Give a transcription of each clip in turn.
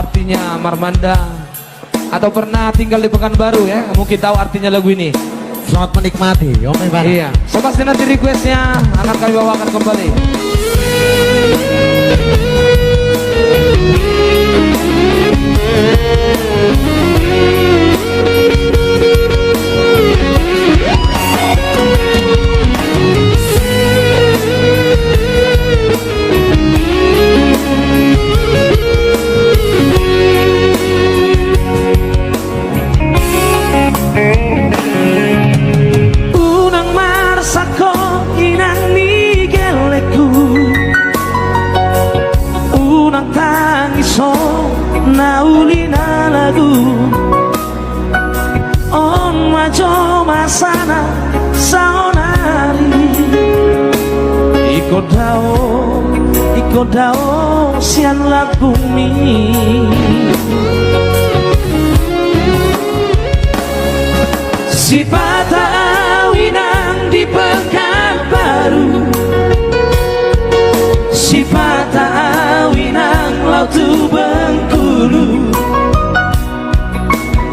artinya Marmanda atau pernah tinggal di Pekanbaru ya, mungkin tahu artinya lagu ini. Selamat menikmati. Oke, Pak. Iya, so pasti nanti requestnya akan kami bawakan kembali. Naulina lagu on majo masana saonari ikodao sian la bumi si patawinang di Pekanbaru si patawinang lautu Bengkulu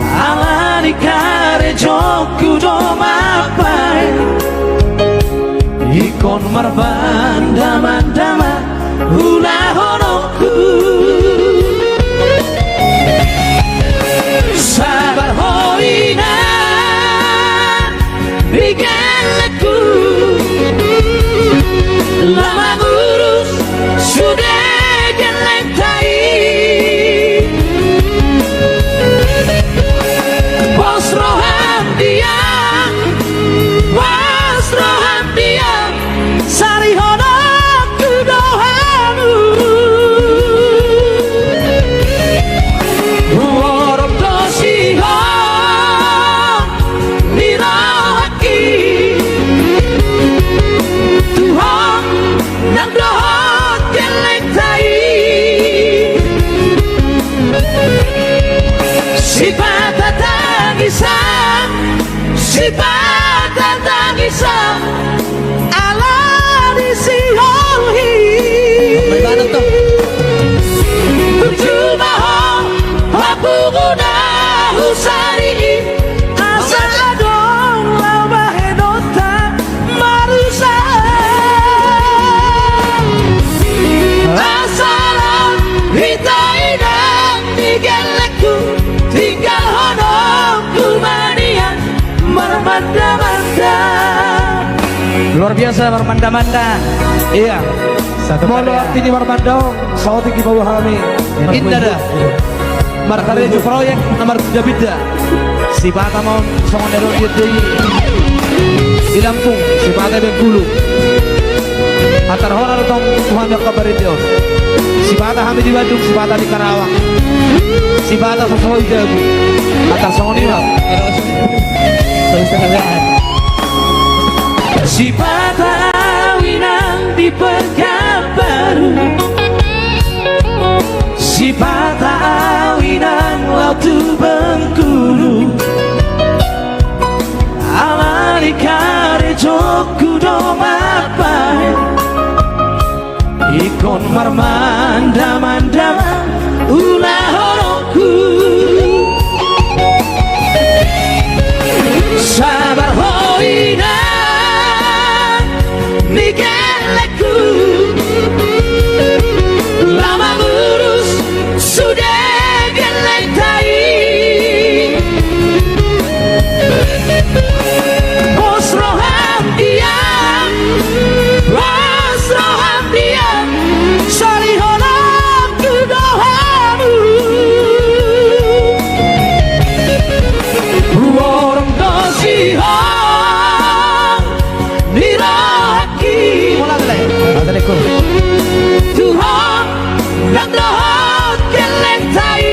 ala di kare joku do mapai ikon marbanda mandama hula honoku sabar hoina bigaleku lama gurus sudah si patah tangisan ala di si holhi berjumpa hong lapu guna husari asa adong lawa hedota marusa asalam hita inang tigaleku tinggal honong kumanian Marmanda-manda. Luar biasa Marmanda-manda. Iya. Molo artinya Marmanda, sawo tinggi bawah kami. Indah dah. Markarya proyek nomor 3 bida. Si Bata mau songondero di Lampung, si Bata Bengkulu. Antar horar tong Tuhan yang kabar itu. Si Bata kami di Bandung, si Bata di Karawang. Si Bata sesuai jago. Antar songondero. Si patawinang di Pekanbaru si patawinang lautu Bengkulu ala di kare joku do mapai ikon marmanda mandama ulah horoku sabar hoina migaleku lama gurus sudah gelentai bos roham diam sorry honam kudohamu orang dosi Tuhan yang dohot kelentai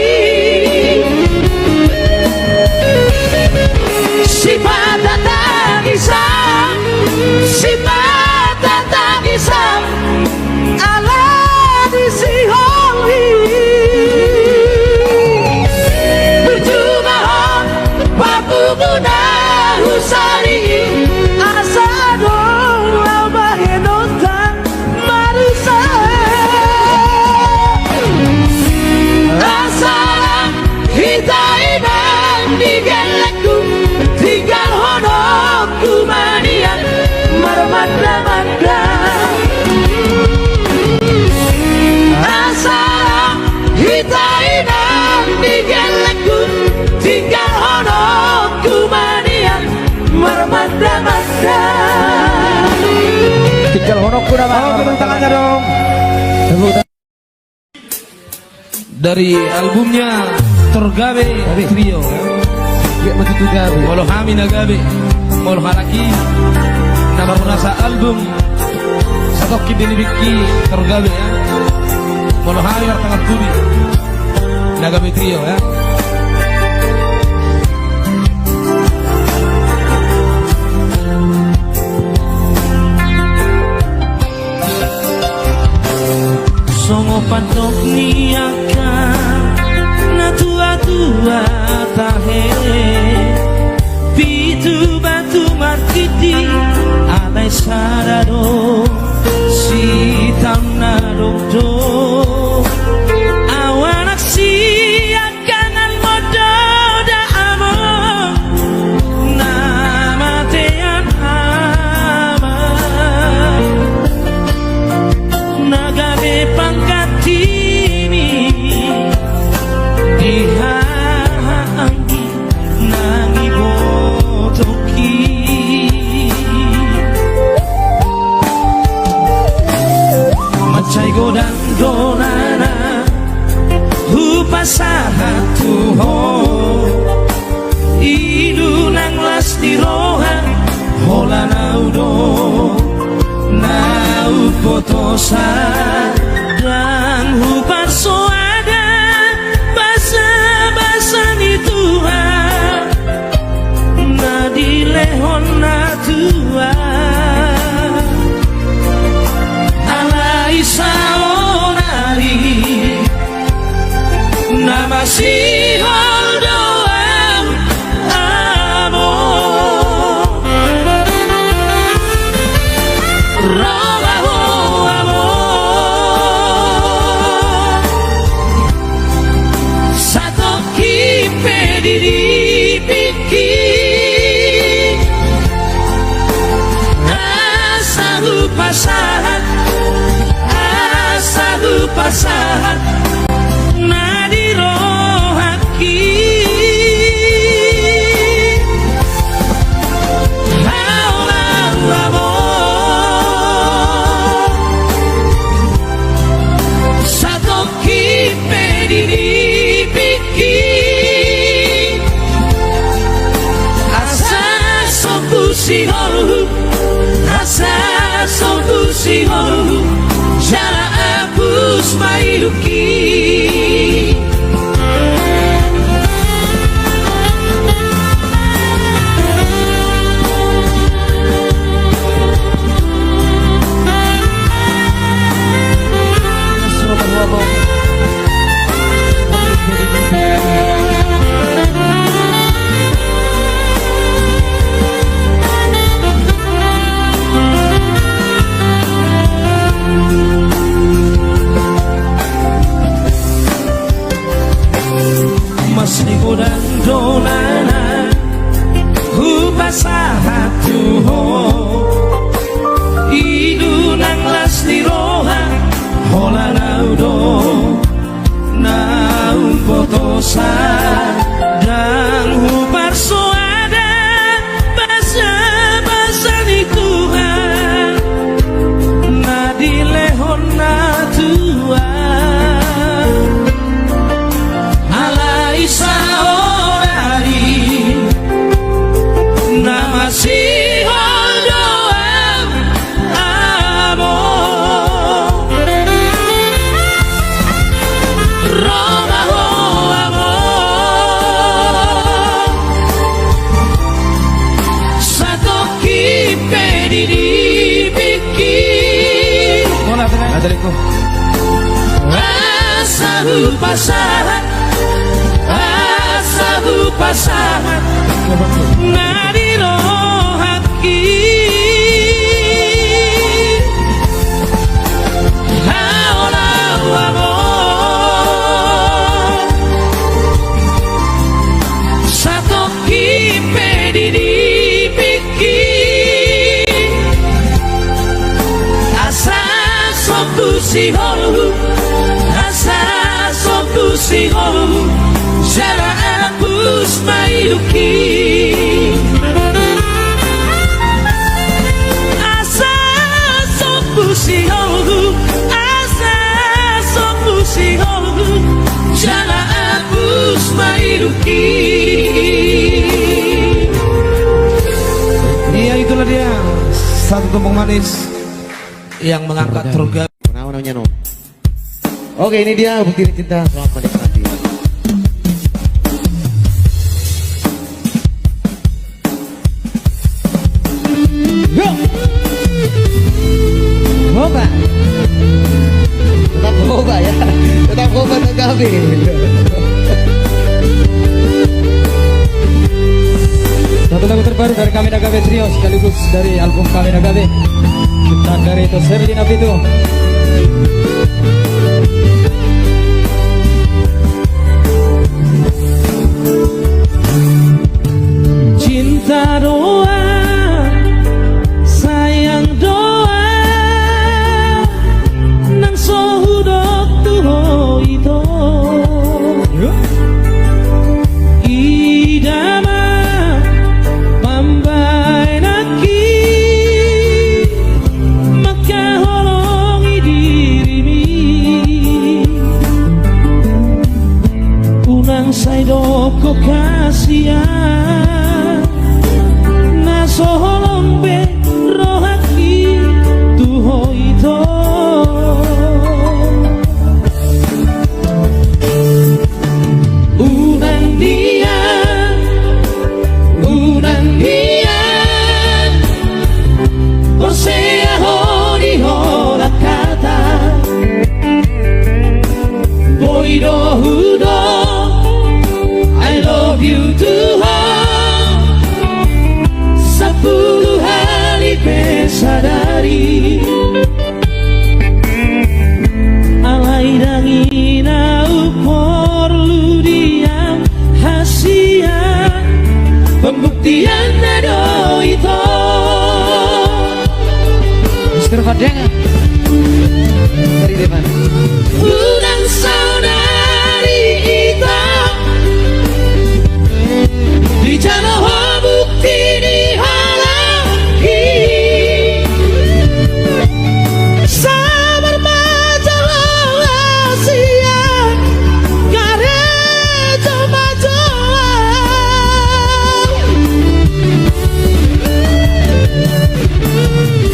Pondok Kuda Bang. Oh, tepuk tangannya dong. Dari albumnya Tergabe Trio. Ya begitu gabe. Molo Hami Nagabe, Molo Haraki. Nama merasa album Satoki Denibiki Tergabe ya. Molo Hami Wartangan Tubi Nagabe Trio ya. Songo patok niaka na tua-tua tahe pitu batu markiti alai sarado si tamnado do awanak si akangan modo da amo namatean ama nagabe pangkatimi dihangi nangi botoki macai godang donana hupasahat tuho idunang las dirohan hola naudo nau potosa dan hupar soada basa-basa ni Tuhan na dilehon na Tuhan alai saonari na masihol doang amo Romaho amo Satoki pediri piki Asahu pasahan nadirohaki Satoki pediri piki asa sobusi holu asa sobusi holu jara abus mailuki dan donana hupasahat tuho idunang las diroha hola naudo naun potosa dan hupar soada basa-basa ni Tuhan na dilehon na Tuhan alai saonari nama si doang amo Romaho amo Satoki pediri piki Asahu pasahan nadirohaki haola amo Satoki pediri piki asa sobusi holu asa sobusi holu jara abus mailuki asa sobu miliki. Iya, itulah dia satu tumpeng manis yang mengangkat surga. Kenapa namanya no? Oke, ini dia bukti cinta. Selamat menikmati. Yo, Boba, Tetap boba ya. Tetap boba Nagabe. satu lagu terbaru dari kami Nagabe Trio sekaligus dari album kami Nagabe. Ciptaan dari Toserdi Nabitu. Cinta doa, sayang doa, nang sohudok tuho ito. Idama mambay naki, makaholongi dirimi. Unang saydoko kasihan, nasoholong be rohaki tuho ito. Unang dia Osea hori hora kata Boido hudo I love you Tuhan 10 hari pesadari alai dangina upor diam hasia pembuktian nado itu Mr. Fadeng Dari depan. Unang saudari itu di janoh bukti dihalangi sabar majalah Asia karejo majalah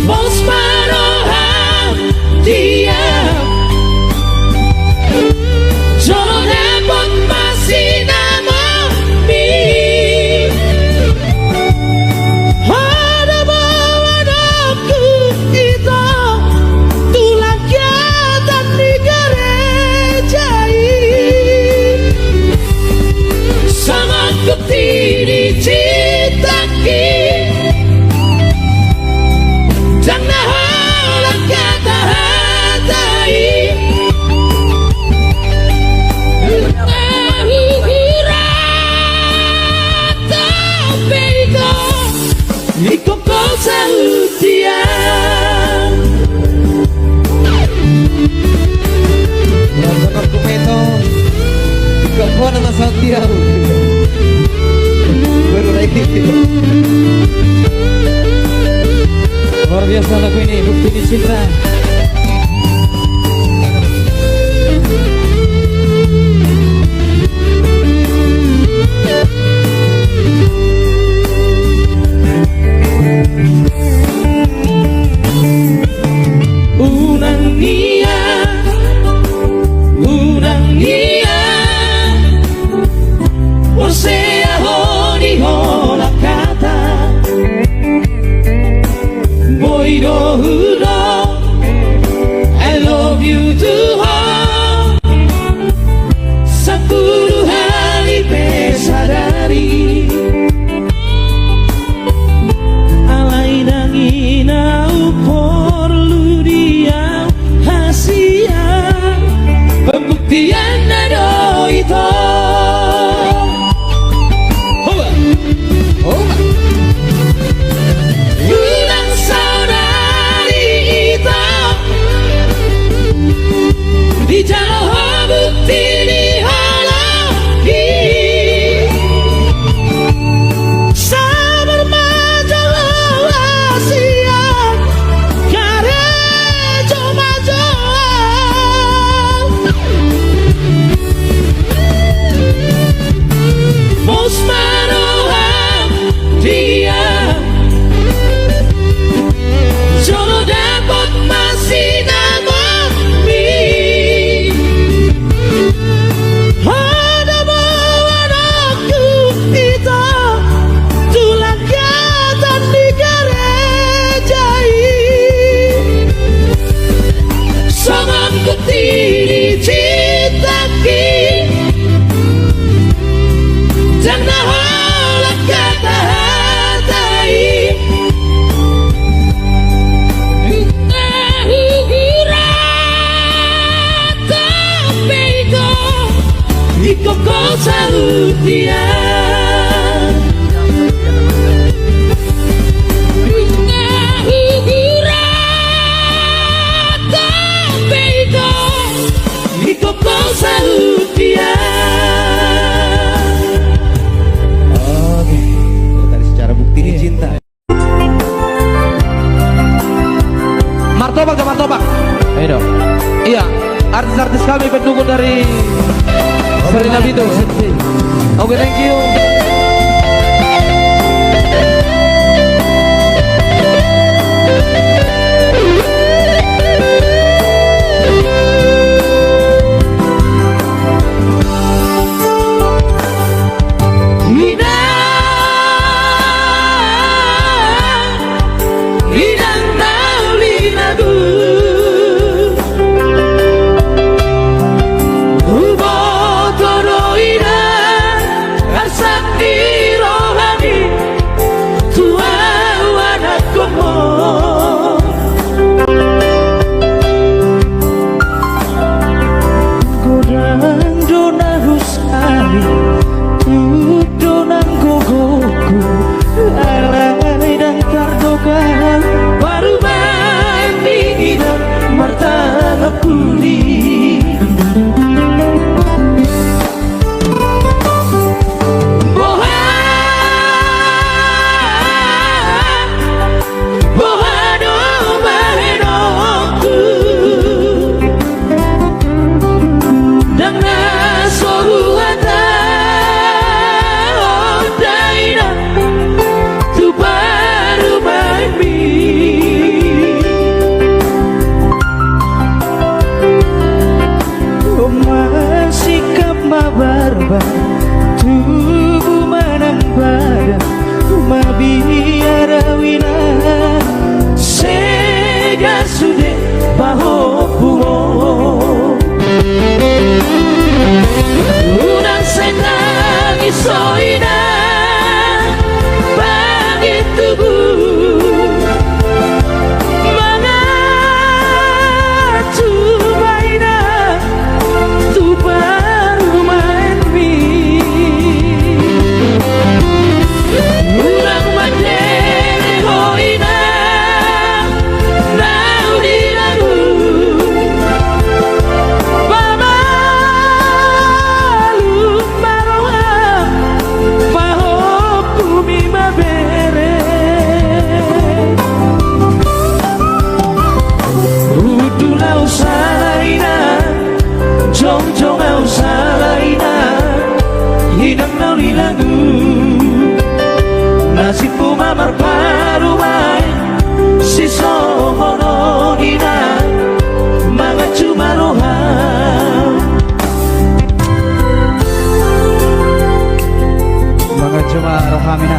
bos parohan dia Jono depot masih nama mi ada bawa aku kita tulang kiatan di gereja sangat bukti dicitaki jangan halang kata hatai Iko cosa utian Yang sangat kumeto. Gak kuat sama Santiago. Baru lagi. luar biasa lagu ini bukti cinta. Unang nia Osea honi hola kata Boido hudo I love you Tuhan 10 hari pesadari alai dangina upor ludiam hasia pembuktian nado itu Unang saudari itu di jauh bukti dihalangi Ikaw ko sa utian Nahugurat Tapi ikaw ko sa utian Oke. Tadi secara bukti ini cinta. Martabak dan martabak. Ayo dong. Iya, artis-artis kami pendukung dari Serena Bidu. Oke, thank you. Tubuh menambah mabiara wina Sega sude baho pumo Unang senang isoina Bagi tubuh Mengatu baina Tubar main mi Urang mandere hoina Nau di lagu Babalu maroha Pahop kumi mabere Udulau salaina Jong-jong au salaina Hidang nau di lagu Nasib mamar parumai Si sohono dina Mga cumaroha Mga cuma rohamina.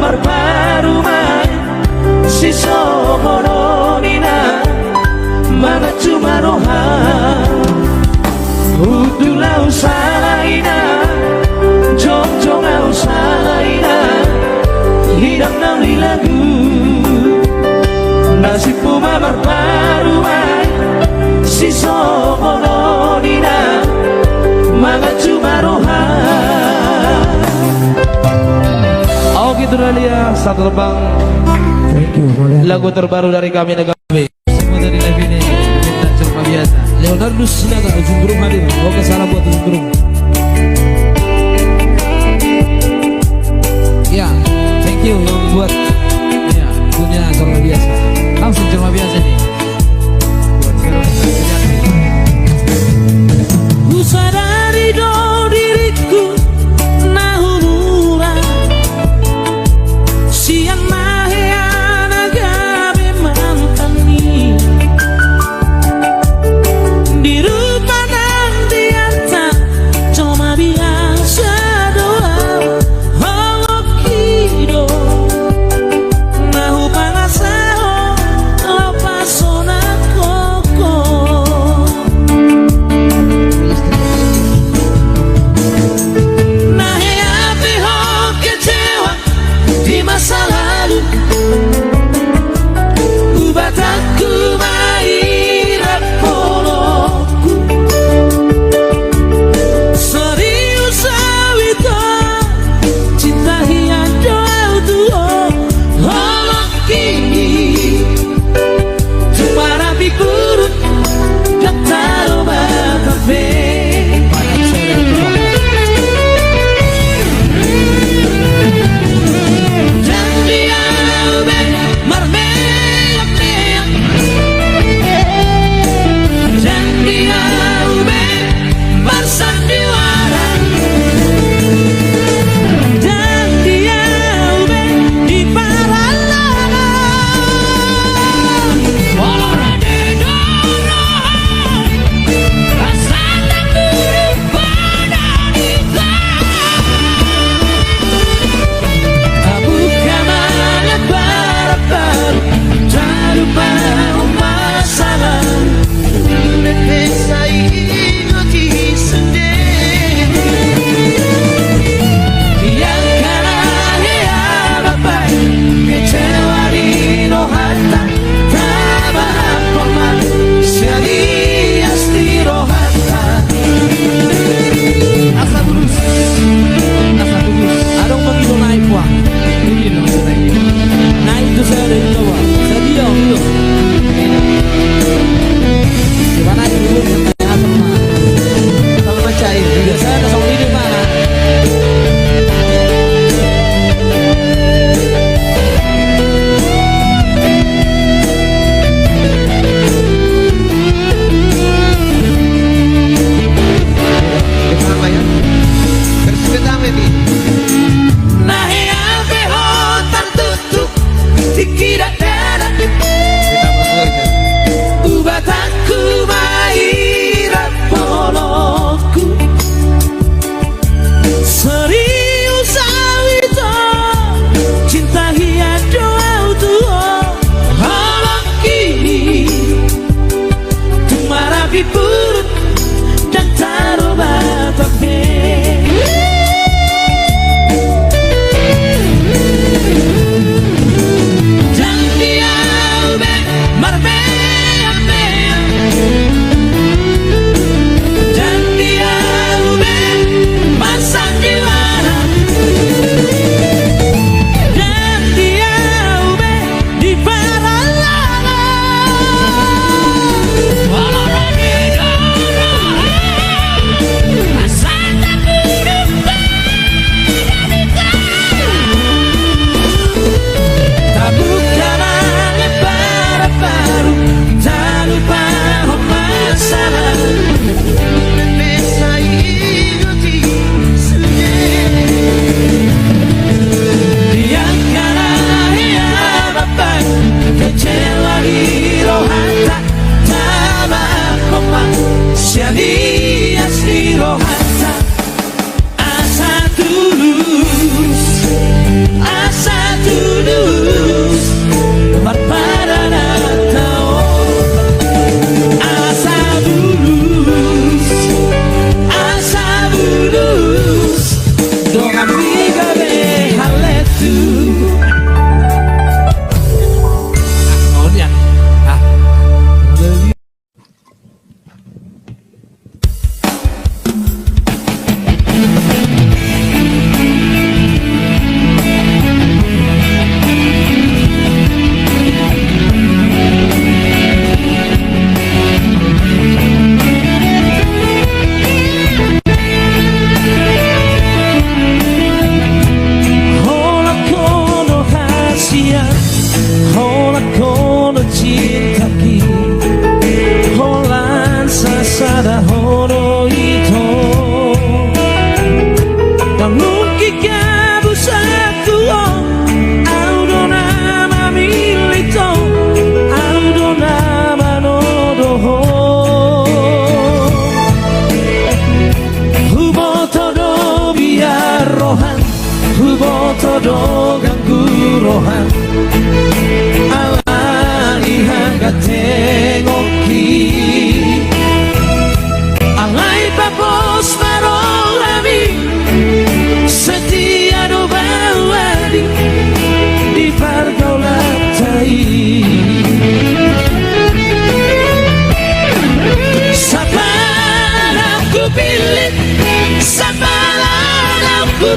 marparumai sisomononina mga cumarohan udulau salaina jong-jongau salaina hidang nang lagu nasibku marparumai sisomononina mga cumarohan. Oke itu dia satu tebang Thank you, boleh. lagu terbaru dari kami Negabe. Semua dari live ini kita cuma biasa. Leonardo Sinaga Ujung Burung hadir. Oke salam buat Ujung Burung. Ya, thank you yang buat ya punya cuma biasa. Langsung cuma biasa nih. Buat Ku sadari do diriku nahurura siang mahena gabe mantani di rumah nang dianta cuma biasa doa Allah kido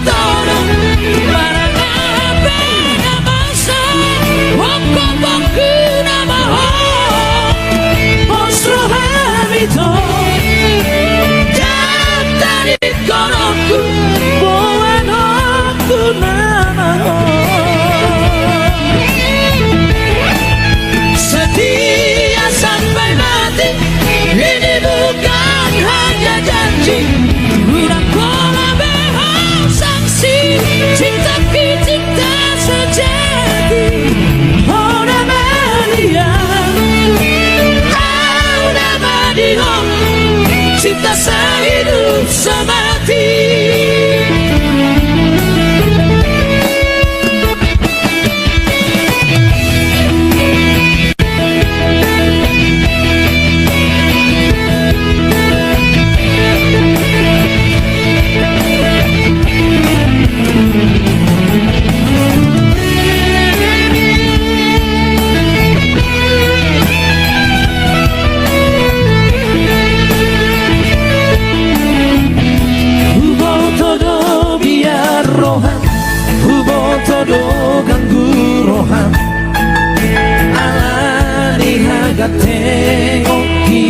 toro barang apa nama sa wako boku nama ho osro hamito jatari koroku boan aku nama ho setia sampai mati ini bukan hanya janji udah pola behang sanksi cinta cinta sejati oh nama dia oh nama dia cinta sehidup semati. Alani haga tengoki